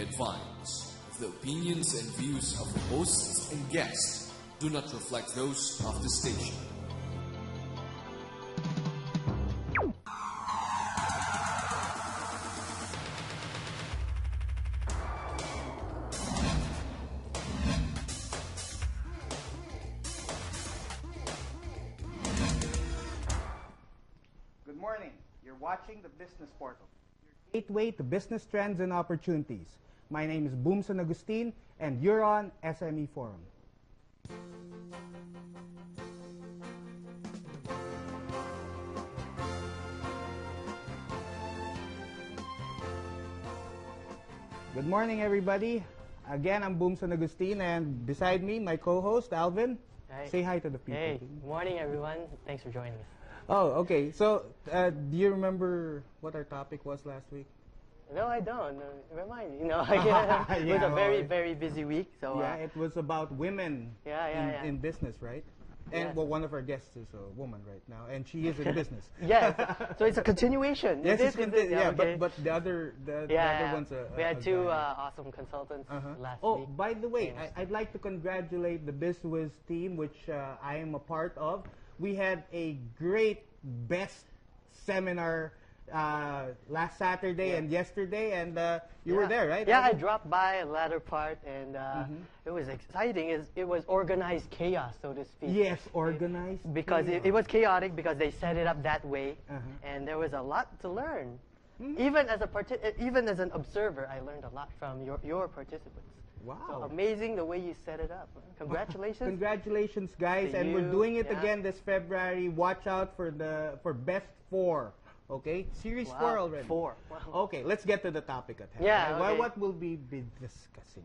be advised, the opinions and views of the hosts and guests do not reflect those of the station. Good morning. You're watching the Business Portal, your gateway to business trends and opportunities. My name is Boom San Agustin, and you're on SME Forum. Good morning, everybody. Again, I'm Boom San Agustin, and beside me, my co-host, Alvin. Hi. Say hi to the people. Hey, morning everyone. Thanks for joining us. Oh, okay. So, do you remember what our topic was last week? No, I don't. Remind me. No, it was a very, very busy week. So Yeah, it was about women in business, right? And Yes. well, one of our guests is a woman right now, and she is in business. Yes. So it's a continuation. Yes, Is it's it? yeah, Okay. but the other one's a we had a two guy. awesome consultants last Oh, week. by the way, Famous. I'd like to congratulate the BizWiz team, which I am a part of. We had a great best seminar last Saturday and yesterday, and you were there, right? Yeah, I Alvin? dropped by a latter part, and it was exciting. It was organized chaos, so to speak. Yes, organized. Because it was chaotic because they set it up that way, Uh-huh. and there was a lot to learn. Even as an observer, I learned a lot from your participants. Wow. So amazing the way you set it up. Congratulations. Congratulations, guys, To and we're you, doing it yeah. again this February. Watch out for best four. Okay, series Wow, 4 already. 4. Wow. Okay, let's get to the topic at hand. Yeah, Right? okay. What will we be discussing?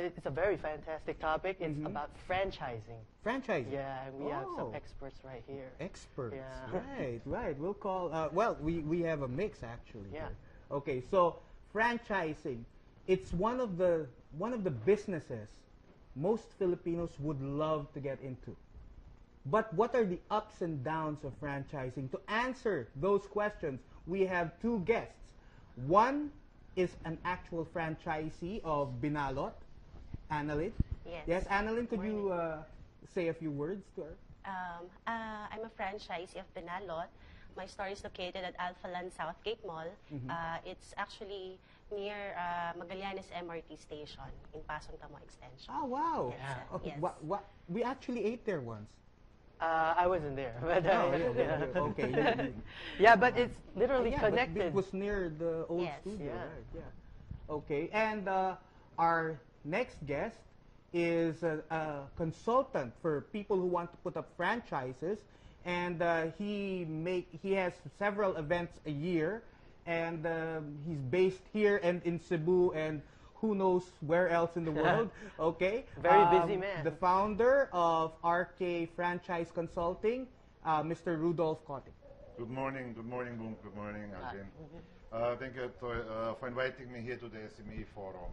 It's a very fantastic topic. It's about franchising. Franchising. Yeah, and we have some Oh. experts right here. Experts. Yeah. Right. We'll call. Well, we have a mix actually. Yeah. Here. Okay, so franchising, it's one of the businesses most Filipinos would love to get into. But what are the ups and downs of franchising? To answer those questions, we have two guests. One is an actual franchisee of Binalot, Annalyn. Yes. Yes, Annalyn, could you say a few words to her? I'm a franchisee of Binalot. My store is located at Alpha Land Southgate Mall. It's actually near Magallanes MRT station in Pasong Tamo Extension. Oh, wow. Yes, Yeah. Okay, yes. we actually ate there once. I wasn't there. But, Oh, yeah. Okay. yeah, but it's literally Yeah, but connected. it was near the old Yes. studio, Yeah. right? Yeah. Okay, and our next guest is a consultant for people who want to put up franchises, and he has several events a year, and he's based here and in Cebu and who knows where else in the world. Okay, Very busy man. The founder of RK Franchise Consulting, Mr. Rudolph Cotic. Good morning, Boom. Good morning, Alvin. Thank you for inviting me here to the SME Forum.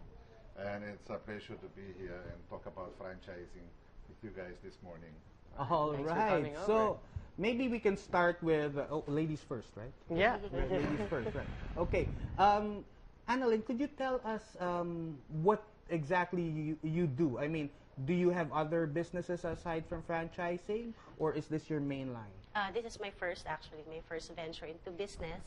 And it's a pleasure to be here and talk about franchising with you guys this morning. All Thanks for right. coming So over. maybe we can start with ladies first, right? Yeah. Right, ladies first, right? Okay. Annalyn, could you tell us what exactly you do? I mean, do you have other businesses aside from franchising, or is this your main line? This is my first venture into business.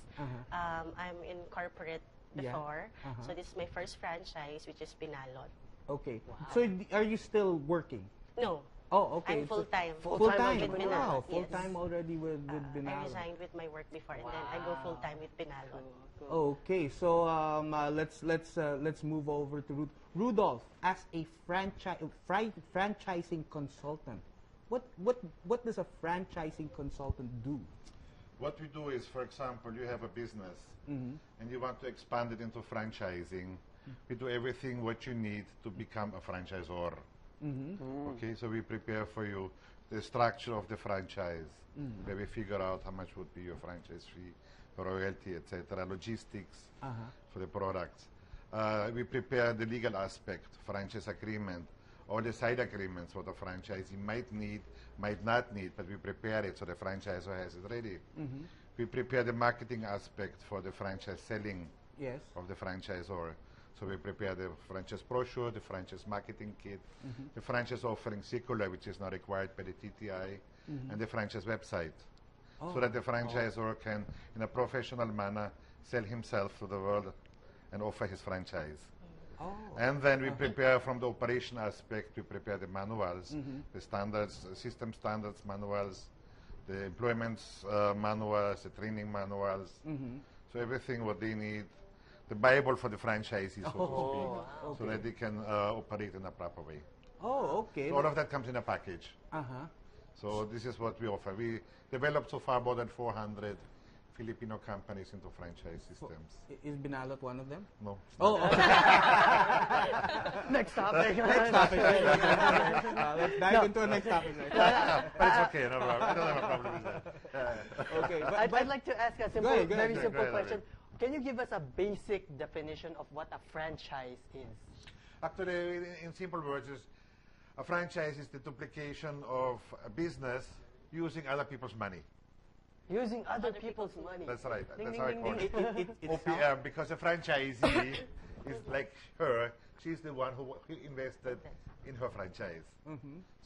I'm in corporate Yeah. before, Uh-huh. so this is my first franchise, which is Binalot. Okay. So are you still working? No, Oh, okay. I'm full-time. Full-time. with Wow, Binalot. full-time yes. already with I Binalot. resigned with my work before, and then I go full-time with Binalot. Okay, so let's move over to Rudolph. As a franchising consultant, what does a franchising consultant do? What we do is, for example, you have a business and you want to expand it into franchising. We do everything what you need to become a franchisor. Okay, so we prepare for you the structure of the franchise, where we figure out how much would be your franchise fee, royalty, etc., logistics for the products. We prepare the legal aspect, franchise agreement, all the side agreements what the franchisee might need, might not need, but we prepare it so the franchisor has it ready. We prepare the marketing aspect for the franchise selling Yes. of the franchisor. So we prepare the franchise brochure, the franchise marketing kit, the franchise offering circular, which is now required by the TTI, and the franchise website. So that the franchisor can, in a professional manner, sell himself to the world and offer his franchise. And then we prepare from the operation aspect, we prepare the manuals, the standards, system standards manuals, the employment manuals, the training manuals. So everything what they need, the Bible for the franchisees, so to speak, so that they can operate in a proper way. Oh, okay. So all of that comes in a package. So this is what we offer. We developed so far more than 400 Filipino companies into franchise systems. Is Binalot one of them? No. Oh, okay. Next topic. Next topic. Let's dive into a next topic. But it's okay. No problem. I don't have a problem with that. Okay, I'd like to ask a simple, ahead, go very ahead. simple Go ahead, question. Can you give us a basic definition of what a franchise is? Actually, in simple words, a franchise is the duplication of a business using other people's money. Using other people's money. That's right. Ding, That's ding, how I ding, call ding. it. OPM, because a franchisee is like her. She's the one who invested in her franchise.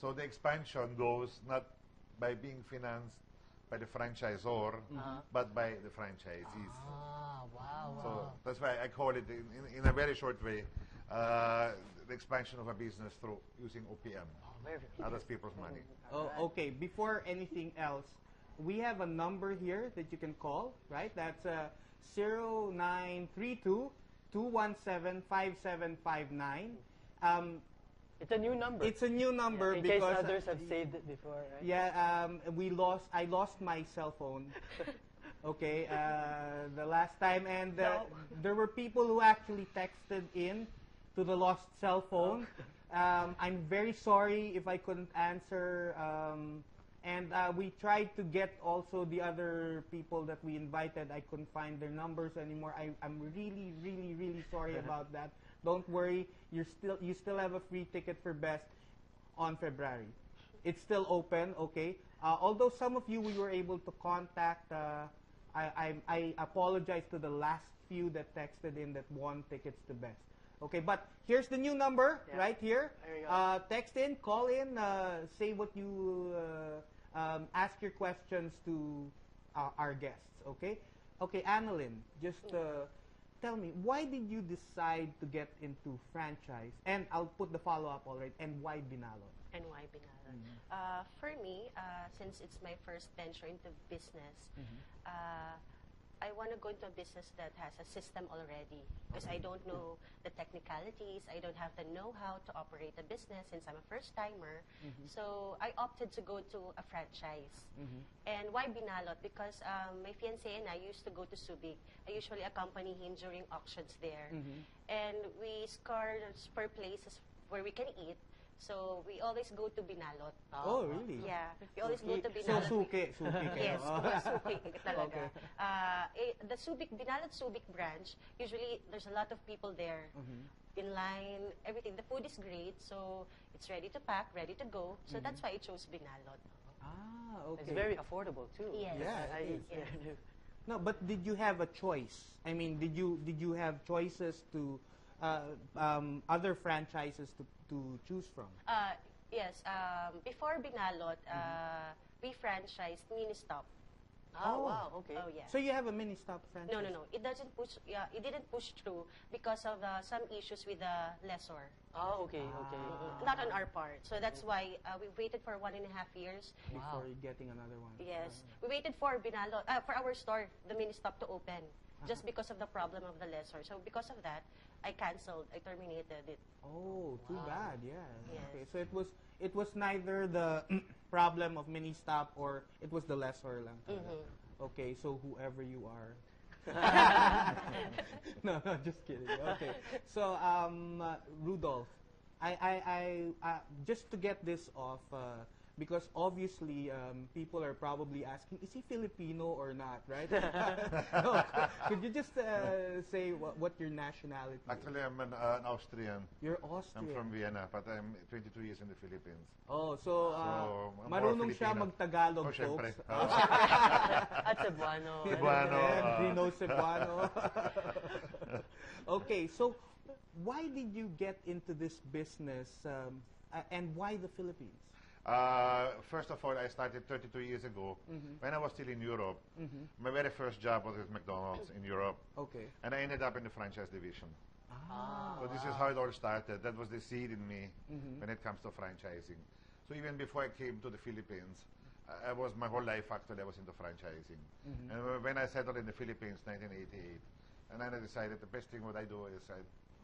So the expansion goes not by being financed by the franchisor, but by the franchisees. Ah, wow. So that's why I call it, in a very short way, the expansion of a business through using OPM, Very other people's money. Oh, okay. Before anything else, we have a number here that you can call, right? That's 0932-217-5759. It's a new number. It's a new number in case because others have saved it before, right? yeah, I lost my cell phone. Okay, the last time, and there were people who actually texted in to the lost cell phone. I'm very sorry if I couldn't answer. And we tried to get also the other people that we invited. I couldn't find their numbers anymore. I'm really, really, really sorry about that. Don't worry. You still have a free ticket for Best on February. It's still open, okay? Although some of you we were able to contact, I apologize to the last few that texted in that won tickets to Best. Okay, but here's the new number right here. There you go. Text in, call in, say what you, ask your questions to our guests, okay? Okay, Annalyn, just tell me, why did you decide to get into franchise? And I'll put the follow-up already, and why Binalot? And why Binalot? For me, since it's my first venture into business, I want to go into a business that has a system already because I don't know the technicalities. I don't have the know-how to operate a business since I'm a first-timer. So I opted to go to a franchise. And why Binalot? Because my fiancé and I used to go to Subic. I usually accompany him during auctions there. And we score per places where we can eat. So we always go to Binalot. Oh, really? Yeah, we always go to So, Binalot. suki Yes, kayo. Subic talaga. Okay. The Subic, Binalot Subic branch, usually there's a lot of people there in line, everything. The food is great, so it's ready to pack, ready to go. So that's why I chose Binalot. Ah, okay. It's very affordable too. Yes. Yeah, it is. Yes. No, but did you have a choice? I mean, did you have choices to other franchises to choose from? Yes, before Binalot, we franchised Ministop. Oh, wow, okay. Oh, yeah. So you have a mini stop franchise? No. It doesn't push. Yeah, it didn't push through because of some issues with the lessor. Oh, okay. Not on our part. So that's why we waited for 1.5 years. Before getting another one. Yes, we waited for Binalot, for our store, the mini stop to open, just because of the problem of the lessor. So because of that, I canceled. I terminated it. Oh, too bad. Yeah. Yes. Okay. So it was neither the problem of mini stop or it was the lessor lang. talaga. Okay. So whoever you are. No, just kidding. Okay. So Rudolph, I just to get this off, because obviously people are probably asking, is he Filipino or not, right? No, could you just say what your nationality is? Actually, I'm an Austrian. You're I'm Austrian. from Vienna, but I'm 22 years in the Philippines. Oh, so, I'm more marunong siya Filipino. mag-Tagalog, Oh, syempre. folks. At Cebuano. Cebuano. And he knows Cebuano. Okay, so why did you get into this business and why the Philippines? First of all, I started 32 years ago when I was still in Europe. My very first job was with McDonald's in Europe. Okay. And I ended up in the franchise division. Ah. So this is how it all started. That was the seed in me when it comes to franchising. So even before I came to the Philippines, my whole life actually, I was into franchising. And when I settled in the Philippines, 1988, and then I decided the best thing what I do is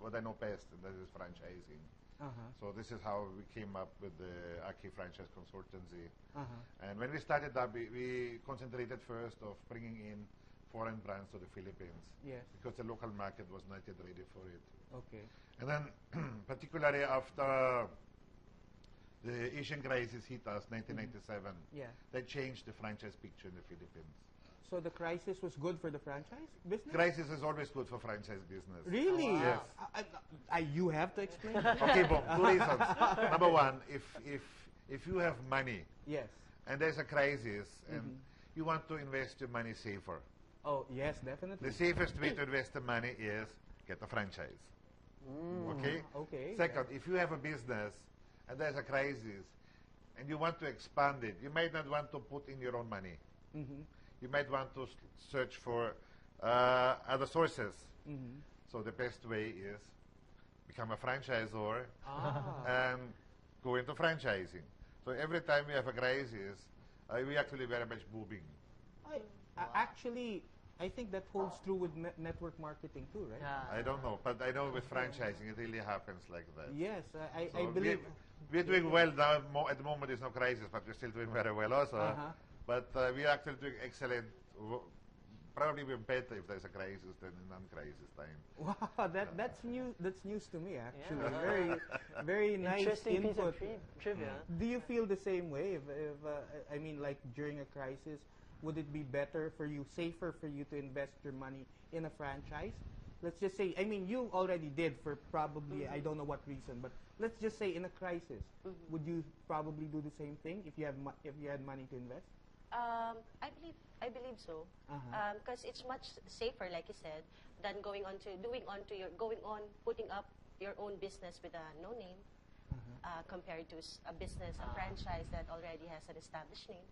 what I know best, and that is franchising. So this is how we came up with the Aki Franchise Consultancy. And when we started that, we concentrated first of bringing in foreign brands to the Philippines. Yes. Because the local market was not yet ready for it. Okay. And then, particularly after the Asian crisis hit us, 1997, Yeah. that changed the franchise picture in the Philippines. So the crisis was good for the franchise business? Crisis is always good for franchise business. Really? Yes. You have to explain. Okay, Boom, two reasons. Number one, if you have money Yes. and there's a crisis and you want to invest your money safer, Oh, yes, definitely. the safest way to invest the money is get a franchise. Okay? Okay. Second, if you have a business and there's a crisis and you want to expand it, you might not want to put in your own money. You might want to search for other sources. So the best way is become a franchisor and go into franchising. So every time we have a crisis, we actually very much booming. Actually, I think that holds true with network marketing too, right? Yeah. I don't know, but I know with franchising it really happens like that. Yes, I So believe. we're doing well now. At the moment, there's no crisis, but we're still doing very well also. But we're actually doing excellent. Probably we're better if there's a crisis than in non-crisis time. Wow, that's new. That's news to me, actually. Very, very nice Interesting piece input. of trivia. Do you feel the same way? If I mean, like during a crisis, would it be better for you, safer for you to invest your money in a franchise? Let's just say, I mean, you already did for probably I don't know what reason, but let's just say in a crisis, would you probably do the same thing if you have if you had money to invest? I believe so. Because it's much safer, like you said, than going on putting up your own business with a no name, compared to a business, a franchise that already has an established name.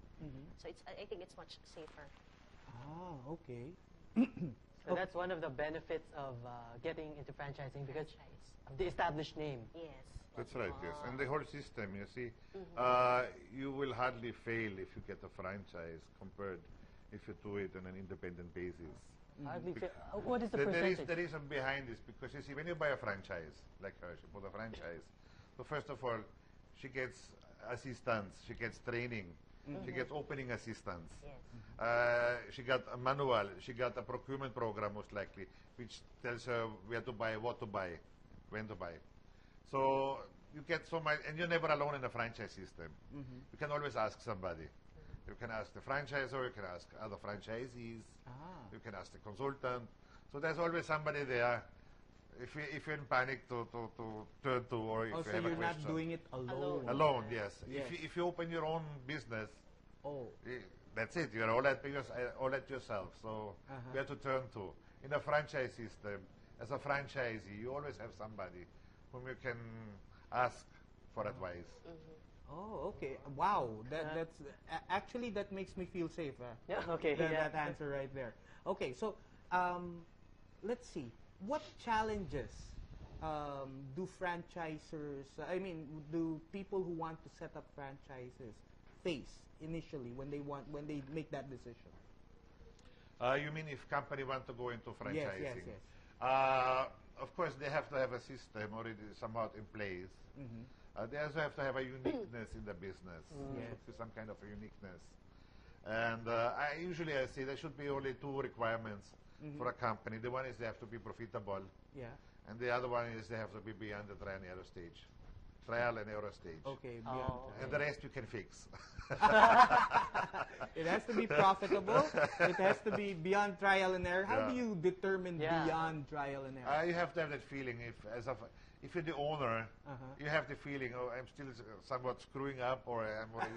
So I think it's much safer. Ah, okay. So that's one of the benefits of getting into franchising because of the established name. Yes. That's right, yes. And the whole system, you see, you will hardly fail if you get a franchise compared if you do it on an independent basis. Hardly what is the percentage? The reason behind this, because you see, when you buy a franchise, like her, she bought a franchise, so first of all, she gets assistance, she gets training, she gets opening assistance. Yes. She got a manual, she got a procurement program most likely, which tells her where to buy, what to buy, when to buy. So you get so much, and you're never alone in the franchise system. You can always ask somebody. You can ask the franchisor, you can ask other franchisees, you can ask the consultant. So there's always somebody there if you're in panic to turn to, or if you Also, have a you're question. not doing it alone. Alone, yes. Yes. If you open your own business, Oh, that's it. You're all at yourself. So you have to turn to. In a franchise system, as a franchisee, you always have somebody whom you can ask for advice. oh, okay. Wow, that's actually that makes me feel safe. Yeah, okay. That answer right there. Okay, so let's see. What challenges do franchisors? I mean, do people who want to set up franchises face initially when they make that decision? You mean if company want to go into franchising? Yes. Of course, they have to have a system already somewhat in place. They also have to have a uniqueness in the business. There should be some kind of a uniqueness. And I say there should be only two requirements for a company. The one is they have to be profitable, Yeah. and the other one is they have to be beyond the triennial stage. trial and error stage. Okay, beyond. Oh. And the rest you can fix. It has to be profitable. It has to be beyond trial and error. How do Yeah. you determine Yeah. beyond trial and error? You have to have that feeling. If you're the owner, Uh-huh. you have the feeling, oh, I'm still somewhat screwing up, or I'm already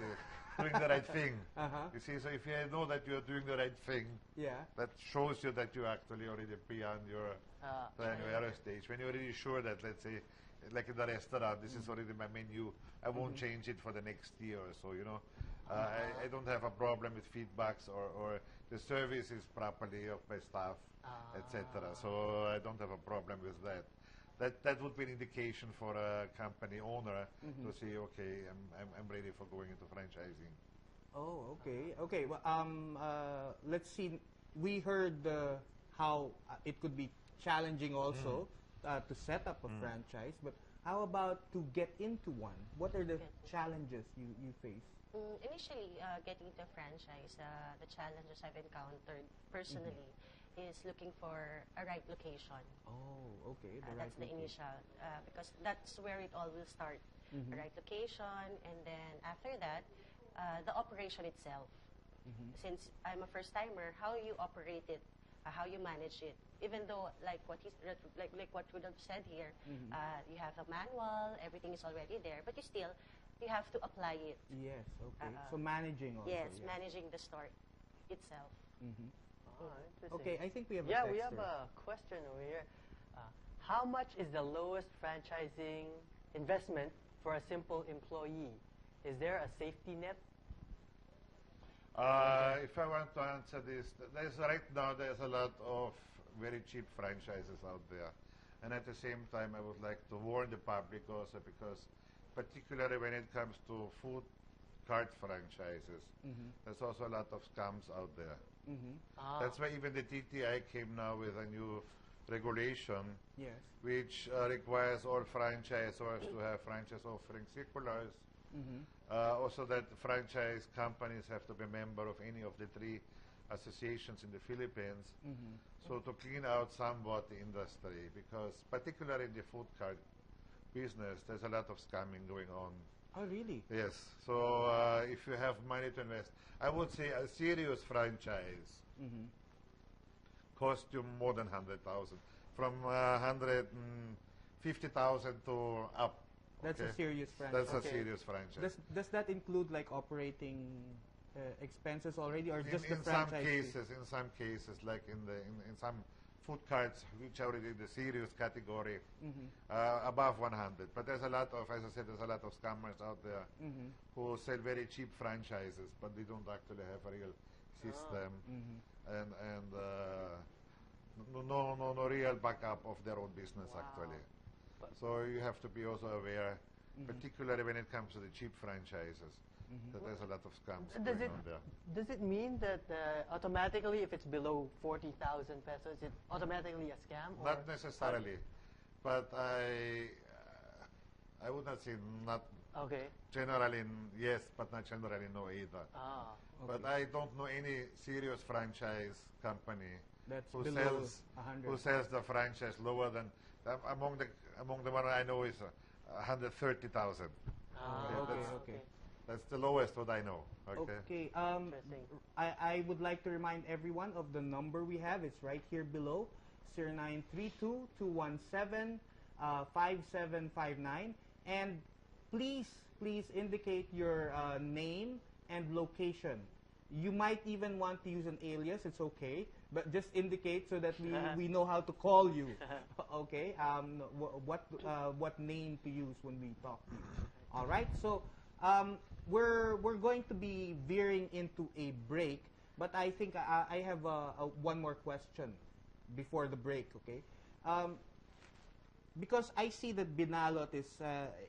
doing the right thing. Uh-huh. You see, so if you know that you're doing the right thing, Yeah. that shows you that you're actually already beyond your trial and error stage. When you're already sure that, let's say, like in the restaurant, this is already my menu, I won't change it for the next year or so, you know. I don't have a problem with feedbacks, or the service is properly of my staff, etc. So I don't have a problem with that. That would be an indication for a company owner to say, okay, I'm ready for going into franchising. Oh, okay. Okay. Well, let's see. We heard how it could be challenging also to set up a franchise, but how about to get into one? What are the challenges you face? Initially, getting into a franchise, the challenges I've encountered personally is looking for a right location. Oh, okay. That's the initial, because that's where it all will start. A right location, and then after that, the operation itself. Since I'm a first timer, how you operate it, how you manage it. Even though, like what Rudolph said here, you have a manual, everything is already there, but you have to apply it. Yes. Okay. So managing also. Yes, yeah. managing the store itself. Oh, interesting. Okay. I think we have. Yeah, a we have texter. a question over here. How much is the lowest franchising investment for a simple employee? Is there a safety net? If I want to answer this, right now there's a lot of very cheap franchises out there. And at the same time, I would like to warn the public also, because particularly when it comes to food cart franchises, there's also a lot of scams out there. That's why even the TTI came now with a new regulation, Yes. which requires all franchisors to have franchise offering circulars. Also that franchise companies have to be a member of any of the 3 associations in the Philippines. So to clean out somewhat the industry, because particularly in the food cart business, there's a lot of scamming going on. Oh, really? Yes. So if you have money to invest, I would say a serious franchise cost you more than 100,000, from 150,000 to up. That's a okay? serious franchise. That's a serious franchise. Does that include like operating expenses already, or just the In some franchise fee? in some cases, like in some food carts, which are already the serious category, above 100. But there's a lot of, as I said, there's a lot of scammers out there who sell very cheap franchises, but they don't actually have a real system and no real backup of their own business actually. So you have to be also aware, particularly when it comes to the cheap franchises, that there's a lot of scams going on there. Does it mean that automatically, if it's below 40,000 pesos, it's automatically a scam? Or? Not necessarily, but I would not say not Okay. generally yes, but not generally no either. Ah. But I don't know any serious franchise company That's who below sells 100. who sells the franchise lower than among the one I know is 130,000. Ah, Okay, okay. That's the lowest what I know. Okay. Okay. Interesting. I would like to remind everyone of the number we have. It's right here below, 0932-217-5759. And please indicate your name and location. You might even want to use an alias. It's okay, but just indicate so that we know how to call you. Okay. What name to use when we talk to you. All right. So we're going to be veering into a break, but I think I have one more question before the break. Okay. Because I see that Binalot is,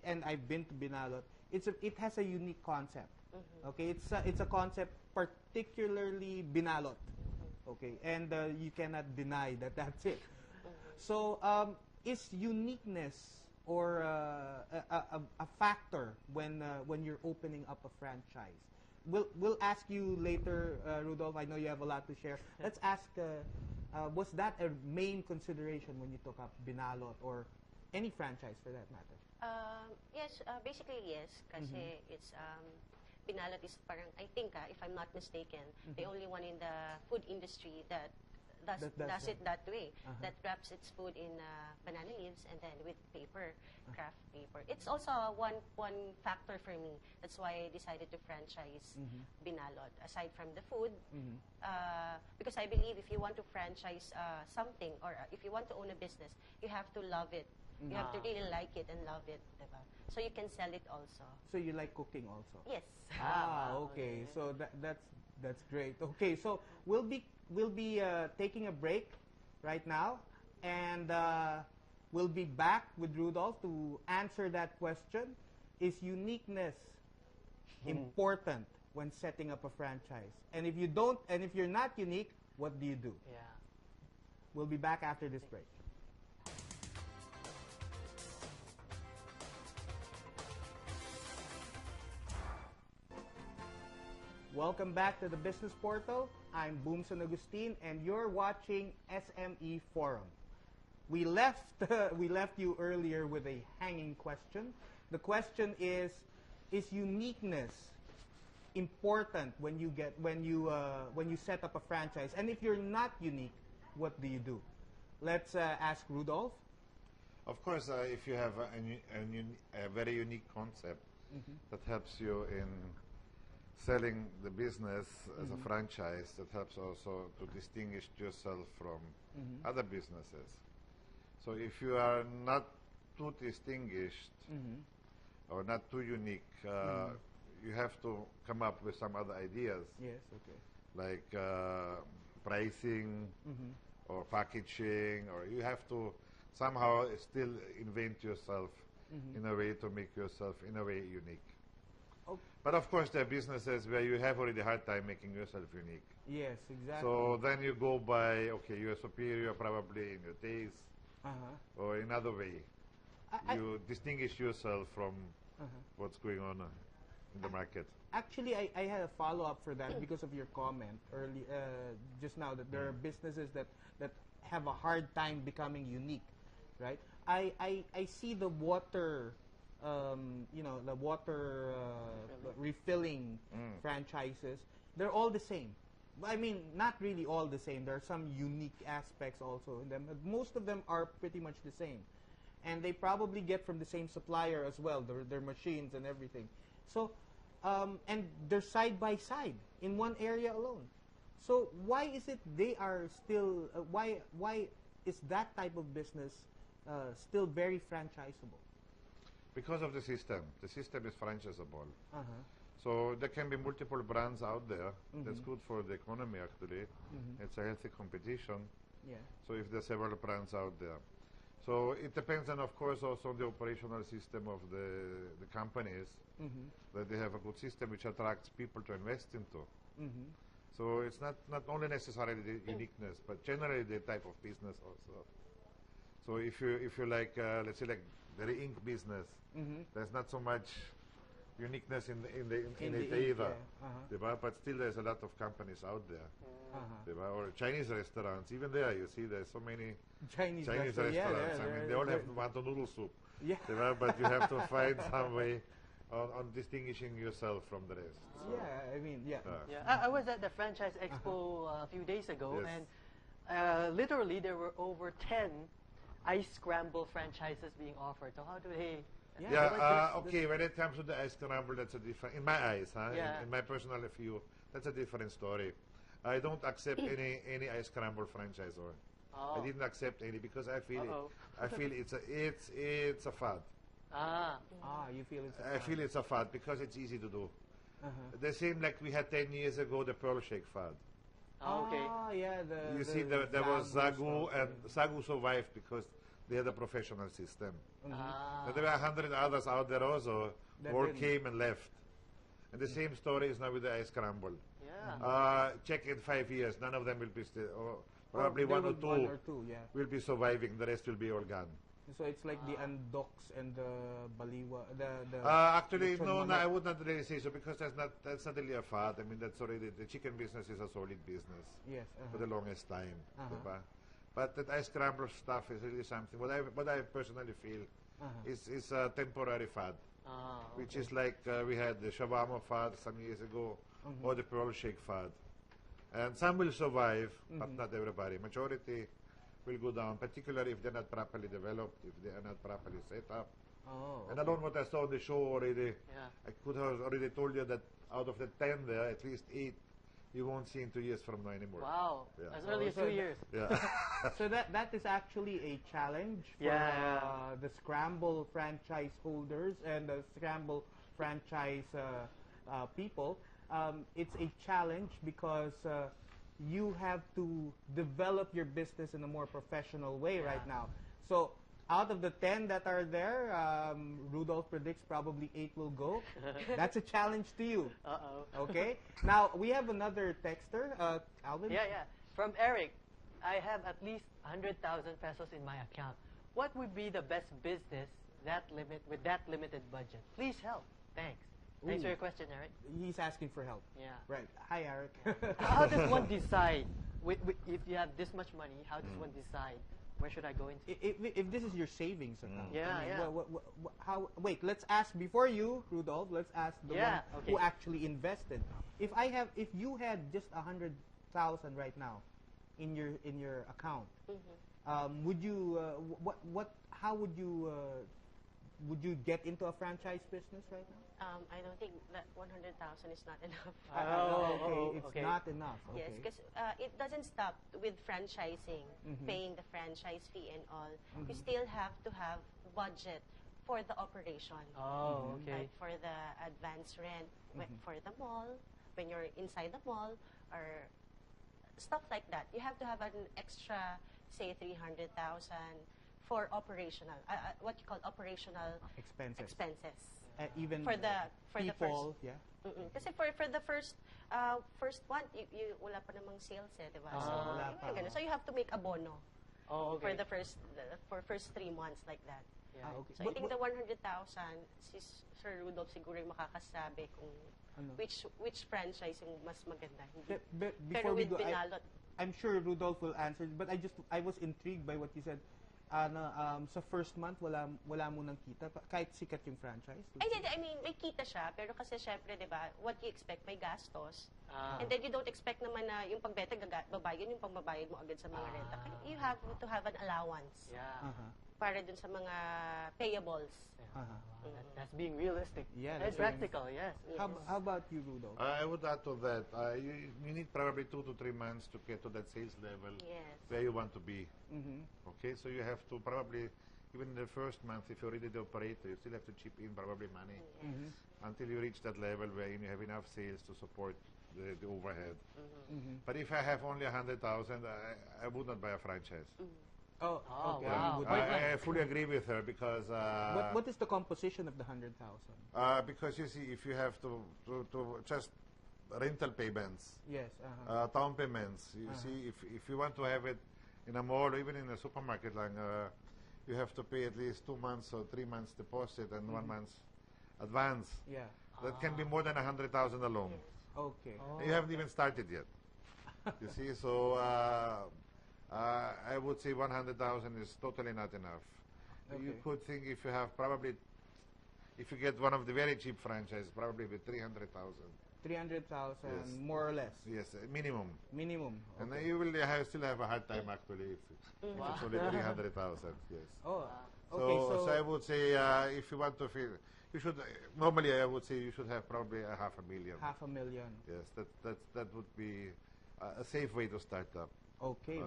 and I've been to Binalot. It has a unique concept. Okay, it's a concept particularly Binalot. Okay, and you cannot deny that that's it. So, is uniqueness or a factor when you're opening up a franchise? We'll ask you later, Rudolph. I know you have a lot to share. Let's ask. Was that a main consideration when you took up Binalot or any franchise for that matter? Yes, basically yes, kasi it's Binalot is parang, I think, if I'm not mistaken, the only one in the food industry that does it that way, that wraps its food in banana leaves and then with paper, craft paper. It's also one factor for me. That's why I decided to franchise Binalot. Aside from the food, because I believe if you want to franchise something or if you want to own a business, you have to love it. You have to really like it and love it, diba? So you can sell it also. So you like cooking also? Yes. Okay. So that's great. Okay, so we'll be taking a break right now, and we'll be back with Rudolph to answer that question. Is uniqueness important when setting up a franchise? And if you're not unique, what do you do? Yeah. We'll be back after this break. Welcome back to the Business Portal. I'm Boom San Agustin, and you're watching SME Forum. We left you earlier with a hanging question. The question is uniqueness important when you set up a franchise? And if you're not unique, what do you do? Let's ask Rudolph. Of course, if you have a very unique concept that helps you in selling the business as a franchise, that helps also to distinguish yourself from other businesses. So if you are not too distinguished or not too unique, you have to come up with some other ideas. Yes, okay. Like pricing or packaging, or you have to somehow still invent yourself in a way to make yourself in a way unique. Oh. But of course, there are businesses where you have already a hard time making yourself unique. Yes, exactly. So then you go by, okay, you're superior probably in your taste or in other way. You distinguish yourself from what's going on in the market. Actually, I had a follow-up for that because of your comment early just now that there are businesses that have a hard time becoming unique, right? I see the water, the water refilling franchises. They're all the same. I mean, not really all the same. There are some unique aspects also in them. But most of them are pretty much the same. And they probably get from the same supplier as well, their machines and everything. So, and they're side by side in one area alone. So why is it they are still, why is that type of business still very franchisable? Because of the system. The system is franchisable. So there can be multiple brands out there. That's good for the economy, actually. It's a healthy competition. Yeah. So if there's several brands out there. So it depends, and of course also on the operational system of the companies, that they have a good system which attracts people to invest into. So it's not only necessarily the uniqueness, but generally the type of business also. So if you like, let's say like the ink business, there's not so much uniqueness in it either. But still there's a lot of companies out there. Or Chinese restaurants, even there you see there's so many Chinese restaurants. I mean, they all have wanton noodle soup. Yeah. But you have to find some way on distinguishing yourself from the rest. So, yeah, I mean, yeah. I was at the Franchise Expo a few days ago, Yes. and literally there were over 10 ice scramble franchises being offered. So how do they... Okay, when it comes to the ice scramble, that's a different, in my eyes, in my personal view, that's a different story. I don't accept any ice scramble franchisor. I didn't accept any because I feel it's a fad. You feel it's a I feel it's a fad because it's easy to do. The same like we had 10 years ago, the Pearl Shake fad. Okay. Yeah. You see, there was Zagu, and Zagu survived because they had a professional system. And there were 100 others out there also who all came and left. And the same story is now with the ice scramble. Yeah. Check in 5 years, none of them will be still, probably one or two will be surviving, the rest will be all gone. So it's like the Andox and the Baliwa, actually, no, I would not really say so because that's not really a fad. I mean, that's already, the chicken business is a solid business for the longest time. But that ice scramble stuff is really something. What I personally feel is a temporary fad, which is like we had the shawarma fad some years ago, or the pearl shake fad. And some will survive, but not everybody. Majority will go down, particularly if they're not properly developed, if they are not properly set up. Oh, And alone what I saw on the show already, Yeah. I could have already told you that out of the 10 there, at least 8 you won't see in 2 years from now anymore. Wow. Yeah. As early as So 2 years. Yeah. So that is actually a challenge for Yeah. the Scramble franchise holders and the Scramble franchise people. It's a challenge because you have to develop your business in a more professional way right now. So out of the 10 that are there, Rudolph predicts probably 8 will go. That's a challenge to you. Uh-oh. Okay? Now, we have another texter, Alvin. Yeah. From Eric, I have at least 100,000 pesos in my account. What would be the best business with that limited budget? Please help. Thanks. Thanks for Ooh. your question, Eric. He's asking for help. Yeah. Right. Hi, Eric. How does one decide, if you have this much money, how does one decide where should I go into? If this is your savings account. Yeah, yeah. How? Wait, let's ask before you, Rudolph. Let's ask the Yeah, one okay. who actually invested. If you had just 100,000 right now in your account, would you how would you get into a franchise business right now? I don't think that 100,000 is not enough. It's okay. not enough. Okay. Yes, because it doesn't stop with franchising, paying the franchise fee and all. You still have to have budget for the operation. Oh, okay. Like for the advance rent, for the mall, when you're inside the mall, or stuff like that. You have to have an extra, say, 300,000 for operational, what you call operational expenses. Even For the people, first. yeah. Kasi for the first one, you wala pa namang sales diba? So, wala pa. ganun. So you have to make abono Oh, for okay. the first 3 months like that. Yeah. Okay. So I think the 100,000, si Sir Rudolph siguro yung makakasabi kung Ano? which franchise yung mas maganda. Hindi. But Pero before we with go, Binalot, I'm sure Rudolph will answer, but I was intrigued by what you said. Sa first month wala mo nang kita kahit sikat yung franchise. ay, hindi, I mean, may kita siya, pero kasi syempre, di ba, what you expect, may gastos. Ah. And then you don't expect naman na yung pagbenta, babayad yung pangbabayad mo agad sa mga renta. Kaya you have to have an allowance Yeah. para dun sa mga payables. That's being realistic. Yeah, And that's practical, yes. How about you, Rudolph? I would add to that, you need probably 2 to 3 months to get to that sales level Yes. where you want to be. Okay, so you have to probably, even in the first month, if you're already the operator, you still have to chip in probably money until you reach that level where you have enough sales to support the overhead. But if I have only 100,000, I would not buy a franchise. Oh, Oh, okay. wow. You would- I fully agree with her because what is the composition of the 100,000? because you see, if you have to just rental payments, Yes. down payments, you see, if you want to have it in a mall or even in a supermarket, lang, you have to pay at least 2 months or 3 months deposit and 1 month's advance. Yeah. That can be more than 100,000 alone. Okay. You haven't even started yet. You see, so I would say 100,000 is totally not enough. You Okay. could think if you have probably, if you get one of the very cheap franchises, probably with 300,000. 300,000 Yes. more or less. Yes, minimum. Minimum. And then Okay. you will still have a hard time actually if it's only 300,000. Yes. Oh. Okay, So I would say if you want to feel, you should normally I would say you should have probably a 500,000. 500,000. Yes, that would be a safe way to start up. Okay,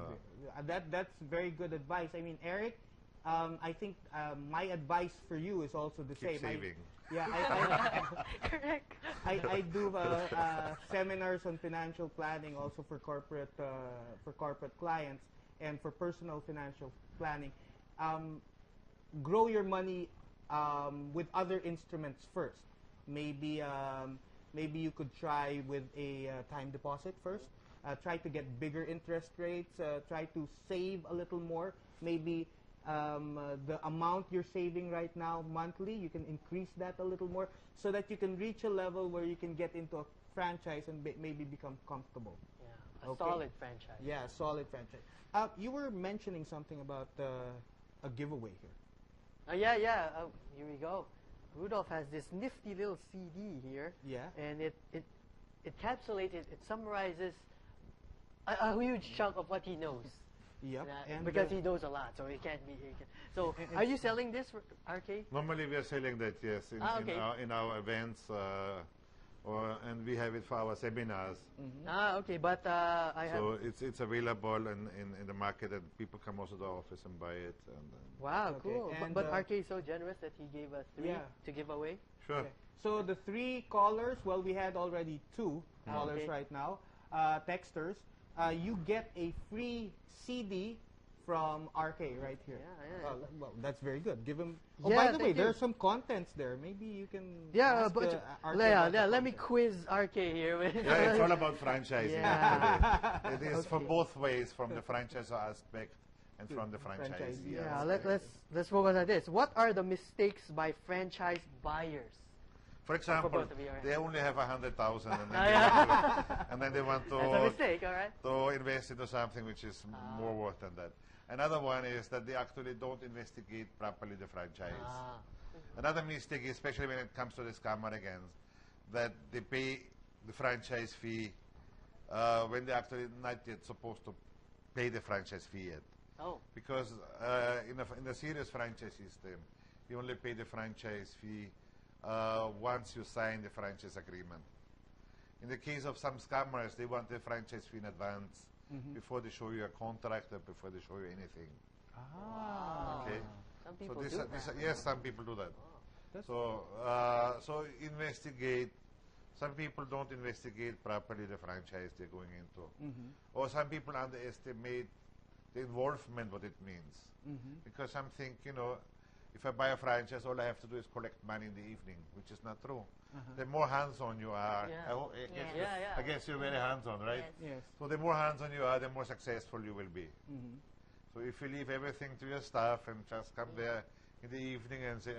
that's very good advice. I mean, Eric, I think my advice for you is also the Keep same. saving. Correct. I do seminars on financial planning also for corporate clients and for personal financial planning. Grow your money with other instruments first. Maybe you could try with a time deposit first. Try to get bigger interest rates. Try to save a little more. Maybe the amount you're saving right now monthly, you can increase that a little more so that you can reach a level where you can get into a franchise and maybe become comfortable. Yeah. A Okay. solid franchise. Yeah, solid franchise. You were mentioning something about a giveaway here. Here we go. Rudolph has this nifty little CD here. Yeah. And it encapsulates, it summarizes a huge chunk of what he knows. Yep. And because he knows a lot, so it can't be. So, And- are you selling this, RK? Normally we are selling that, yes, Okay. in our events, and we have it for our seminars. Okay, but I have. So it's available in the market, and people come also to the office and buy it. And Wow, Okay, cool. and, But uh, RK is so generous that he gave us 3 Yeah. to give away. sure. Okay. So the 3 callers, well, we had already 2 callers Okay. right now, texters. You get a free CD from RK right here. Yeah. Well, that's very good. Give him. Oh, Yeah, by the way, thank you. there's some contents there. Maybe you can. Yeah, ask, but RK about the let me content. quiz RK here. Yeah, it's all about franchising. Yeah. actually. It is for Okay. both ways, from the franchisor aspect and from the franchisee. franchisee, Yeah, aspect. let's focus on this. What are the mistakes by franchise buyers? For example, both of you, right? they only have 100,000, and then, Yeah. and then they want That's a to mistake, all right? invest into something which is more worth than that. Another one is that they actually don't investigate properly the franchise. Another mistake, especially when it comes to the scammer again, that they pay the franchise fee when they're actually not yet supposed to pay the franchise fee yet. Oh, Because in the serious franchise system, you only pay the franchise fee once you sign the franchise agreement. In the case of some scammers, they want the franchise fee in advance before they show you a contract or before they show you anything. Ah. Okay. some So people this, do this, that. yes, some people do that. That's- So investigate. Some people don't investigate properly the franchise they're going into, or some people underestimate the involvement what it means. Because some think, if I buy a franchise, all I have to do is collect money in the evening, which is not true. The more hands-on you are, Yeah. I guess, Yes. Yeah. I guess you're very hands-on, right? Yes. Yes. So the more hands-on you are, the more successful you will be. So if you leave everything to your staff and just come there in the evening and say,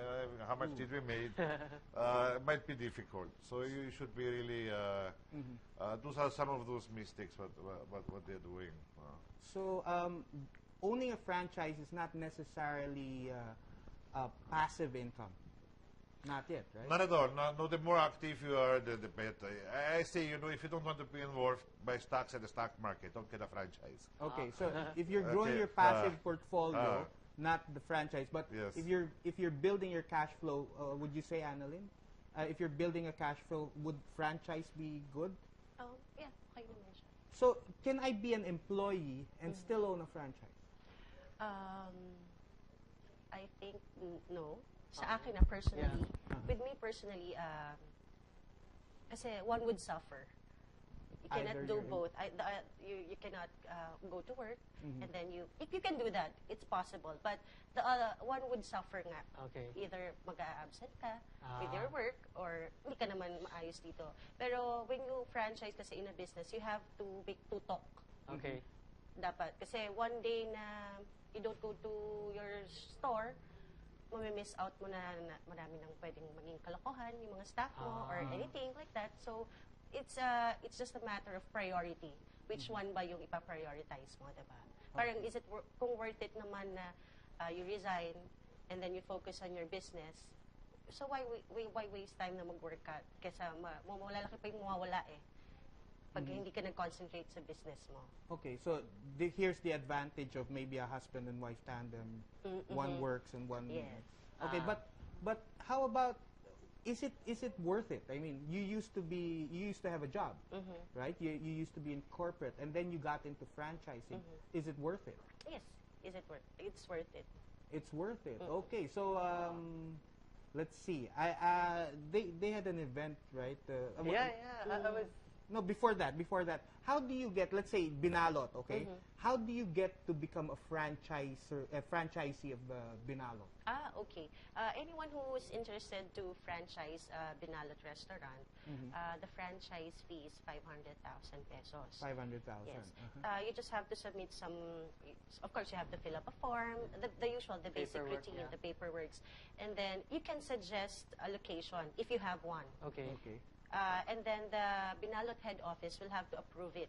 how much did we make, it might be difficult. So you should be really, those are some of those mistakes what they're doing. So owning a franchise is not necessarily passive income. Not yet, right? Not at all. No, the more active you are, the better. I say, if you don't want to be involved by stocks at the stock market, don't get a franchise. Okay, so if you're growing Okay, your passive portfolio, uh, not the franchise, but Yes. if you're building your cash flow, would you say, Annalyn, if you're building a cash flow, would franchise be good? Oh, yeah, okay naman siya. So can I be an employee and still own a franchise? I think no. Sa akin na personally, with me personally, kasi one would suffer. You cannot Either do you're in- both. You cannot go to work and then if you can do that, it's possible. But the one would suffer nga. Okay. Either mag-a-absent ka with your work or hindi ka naman maayos dito. Pero when you franchise kasi in a business, you have to make to talk. Okay. Dapat. Kasi one day na you don't go to your store, mamimiss out mo na marami nang pwedeng maging kalokohan yung mga staff mo or anything like that. So, it's just a matter of priority. Which one ba yung ipa-prioritize mo, diba? Parang, kung worth it naman na you resign and then you focus on your business, so why waste time na mag-work ka? Kesa malalaki pa yung mawawala eh. Pag hindi ka nag-concentrate sa business mo. Okay, so here's the advantage of maybe a husband and wife tandem. One works and one. Yes. Okay, but how about is it worth it? I mean, you used to have a job, right? You used to be in corporate, and then you got into franchising. Is it worth it? Yes. It's worth it. It's worth it. Okay, so let's see. They had an event, right? Yeah. I was. No, before that, how do you get, let's say, Binalot, okay? How do you get to become a franchisee of Binalot? Okay. Anyone who is interested to franchise Binalot Restaurant, the franchise fee is 500,000 pesos. 500,000. Yes. You just have to submit some, of course, you have to fill up a form, the usual, the basic Paperwork, routine, yeah. the paperworks. And then you can suggest a location if you have one. Okay. Okay. And then the Binalot head office will have to approve it.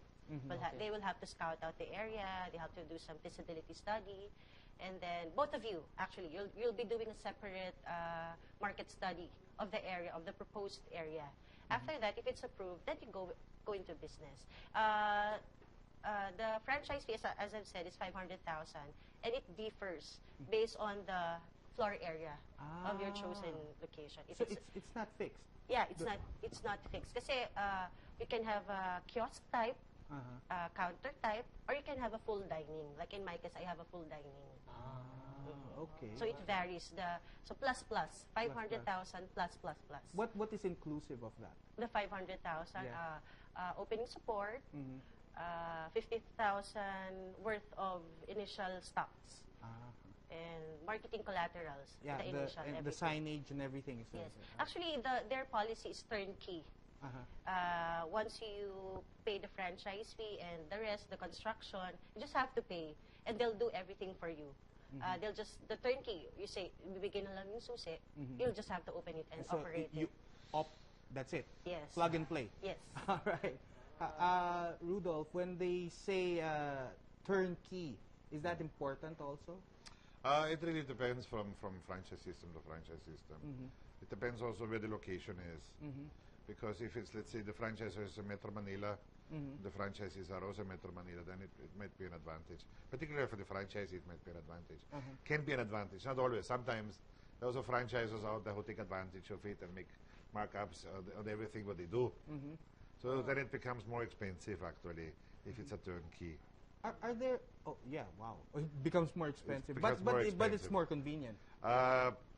They will have to scout out the area. They have to do some feasibility study, and then both of you actually you'll be doing a separate market study of the area, of the proposed area. After that, if it's approved, then you go into business. The franchise fee, as I've said, is 500,000, and it differs based on the floor area of your chosen location. If So it's not fixed. yeah, it's not fixed. Kasi you can have a kiosk type, counter type, or you can have a full dining. Like in my case, I have a full dining. Okay. So it varies. So plus 500,000 plus. What is inclusive of that? The 500,000 Yeah. opening support, 50,000 worth of initial stocks, and marketing collaterals. Yeah, the initial and the everything. signage and everything is there. Yes. Actually, their policy is turnkey. Once you pay the franchise fee and the rest, the construction, you just have to pay, and they'll do everything for you. They'll just, the turnkey, you say, bibigyan na lang yung susi, you'll just have to open it and So operate you it. that's it. Yes. Plug and play. Yes. All right. Rudolph, when they say turnkey, is that important also? It really depends from franchise system to franchise system. It depends also where the location is. Because if it's, let's say, the franchisor is in Metro Manila, the franchisees are also Metro Manila, then it might be an advantage. Particularly for the franchisee, it might be an advantage. Can be an advantage, not always. Sometimes there are also franchisors out there who take advantage of it and make markups on everything what they do. So then it becomes more expensive, actually, if it's a turnkey. Are there? Oh yeah, wow! It becomes more expensive, becomes but more but it's expensive. more convenient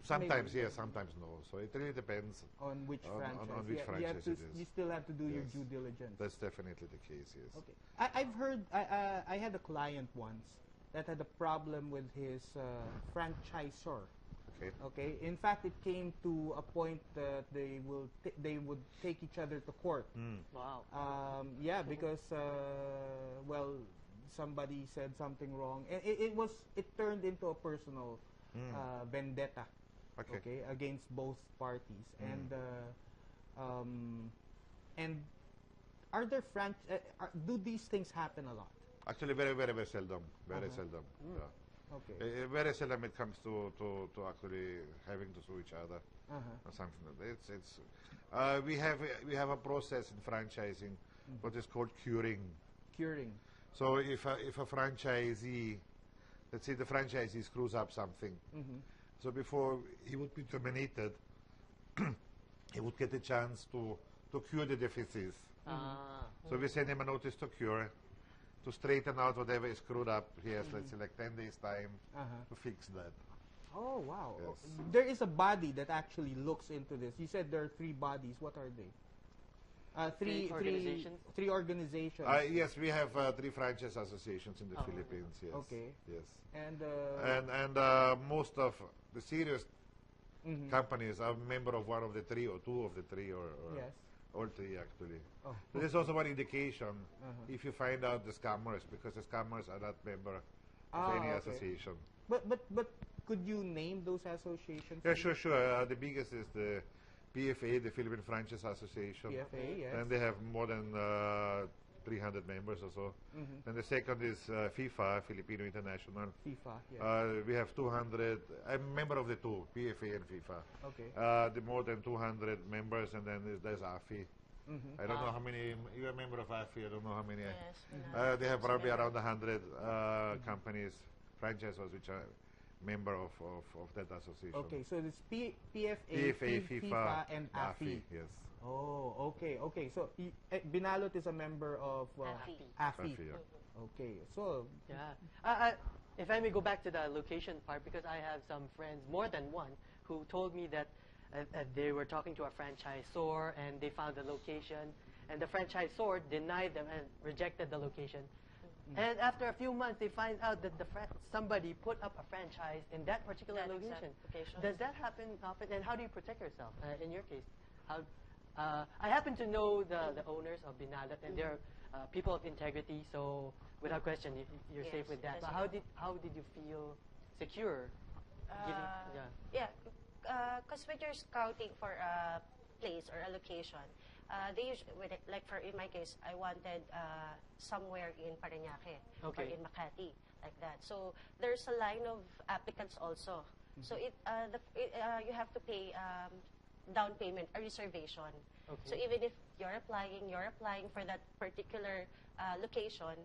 Sometimes Maybe. yes, sometimes no. So it really depends. on which franchise. on which you have franchise to, it is. You still have to do your Yes. due diligence. That's definitely the case, yes. Okay. I've heard. I had a client once that had a problem with his franchisor. Okay. Okay. In fact, it came to a point that they would take each other to court. Wow. Yeah, because well, somebody said something wrong, and it turned into a personal vendetta. Okay. Against both parties, and are there do these things happen a lot? Actually, very, very, very seldom. Very seldom. Yeah. Okay. Very seldom it comes to actually having to sue each other or something like that. We have a process in franchising, what is called curing. Curing. So if a franchisee, let's say the franchisee screws up something, so before he would be terminated, he would get a chance to cure the deficits. So we send him a notice to cure, to straighten out whatever is screwed up. He has, let's say, like 10 days time to fix that. Oh wow! Yes. There is a body that actually looks into this. You said there are 3 bodies. What are they? Three organizations? 3 organizations. Yes, we have 3 franchise associations in the Philippines. Yes. Okay. Yes. And Most of the serious companies are member of one of the 3 or 2 of the 3 or yes. all 3 actually. Oh. So there's also one indication if you find out the scammers, because the scammers are not member of any okay. association. But could you name those associations? Yeah, sure. The biggest is the PFA, the Philippine Franchise Association. PFA, yes. And they have more than 300 members or so. And the second is FIFA, Filipino International. FIFA, yes. We have 200. I'm a member of the 2, PFA and FIFA. Okay. The more than 200 members, and then there's AFI. I don't know how many. You're a member of AFI. I don't know how many. Yes, They have probably around 100 companies, franchisors, which are member of that association. Okay, so it's PFA, PFA, FIFA, and AFI. Yes. Oh, okay. So Binalot is a member of AFI. AFI, yeah. Okay, so Yeah. If I may go back to the location part, because I have some friends, more than one, who told me that they were talking to a franchisor and they found the location, and the franchisor denied them and rejected the location. And after a few months, they find out that somebody put up a franchise in that particular That exact location. location. Does that happen often? And how do you protect yourself? In your case, how? I happen to know the owners of Binalot, and they're people of integrity. So, without question, you're safe Yes, with that. yes, But how did you feel secure? Yeah, because when you're scouting for a place or a location, like for in my case, I wanted somewhere in Parañaque or Okay. in Makati, like that. So there's a line of applicants also. So you have to pay down payment, a reservation. Okay. So even if you're applying for that particular location,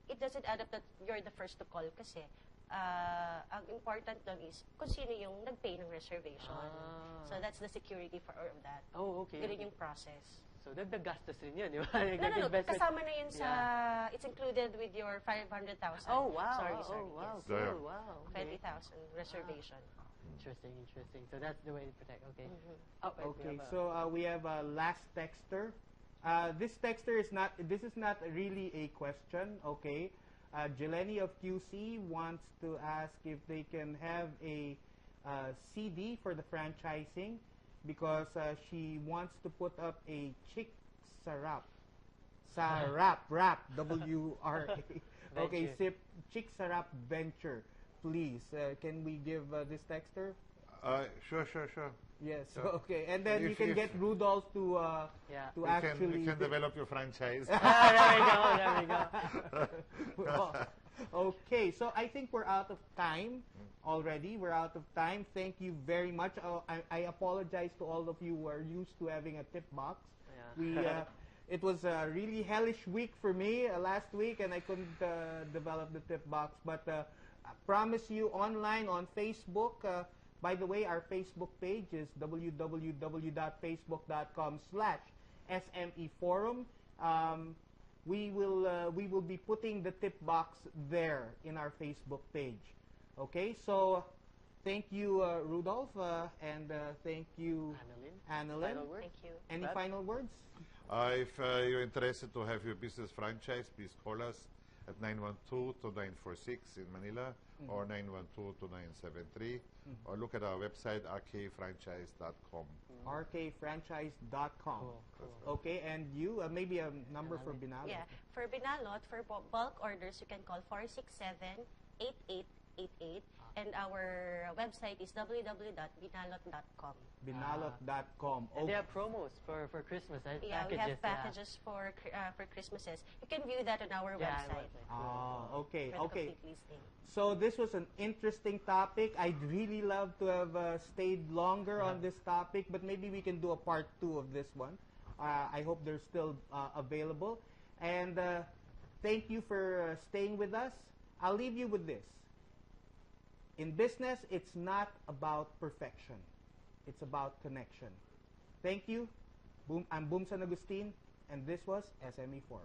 it doesn't add up that you're the first to call kasi ang important doon is kung sino yung nag-pay ng reservation. Ah. So that's the security for all of that. Oh, okay. Ganun yung process. So, dagdag gastos rin yun, di ba? No, Investment. kasama na yun sa, it's included with your 500,000. Oh, wow. Sorry, Oh, wow. yes. There. Cool. Wow. Okay. 20,000 reservation. Interesting. So, that's the way to protect. Okay. Mm-hmm. Oh, wait, Okay, we have a- so we have a last texter. This texter is not. This is not really a question. Okay, Jeleni of QC wants to ask if they can have a CD for the franchising because she wants to put up a Chick Sarap. Wrap, W-R-A. Okay, Venture. Chick Sarap Venture. Please, can we give this texter? Sure. Yes. So, Okay, and then you if- can if- get Rudolph to Yeah. to You actually. can develop your franchise. There we go. Okay, so I think we're out of time already. We're out of time. Thank you very much. I apologize to all of you who are used to having a tip box. Yeah. It was a really hellish week for me last week, and I couldn't develop the tip box. But I promise you, online on Facebook. By the way, our Facebook page is www.facebook.com/SME Forum. We will be putting the tip box there in our Facebook page. Okay, so thank you, Rudolph, and thank you, Annalyn. Final word? Thank you. Any Brad? final words? If you're interested to have your business franchise, please call us at 912-2946 in Manila or 912-2973 or look at our website rkfranchise.com. rkfranchise.com. Cool. Okay, and you, maybe a number for Binalot. Yeah. For Binalot, for bulk orders, you can call 467-8888. And our website is www.binalot.com. Binalot.com. And they have promos for Christmas, right? Yeah, we have packages for Christmases. You can view that on our Yeah, website. Okay, For the okay. complete listing. So this was an interesting topic. I'd really love to have stayed longer on this topic, but maybe we can do a part 2 of this one. I hope they're still available. And thank you for staying with us. I'll leave you with this. In business, it's not about perfection. It's about connection. Thank you. I'm Boom San Agustin, and this was SME Forum.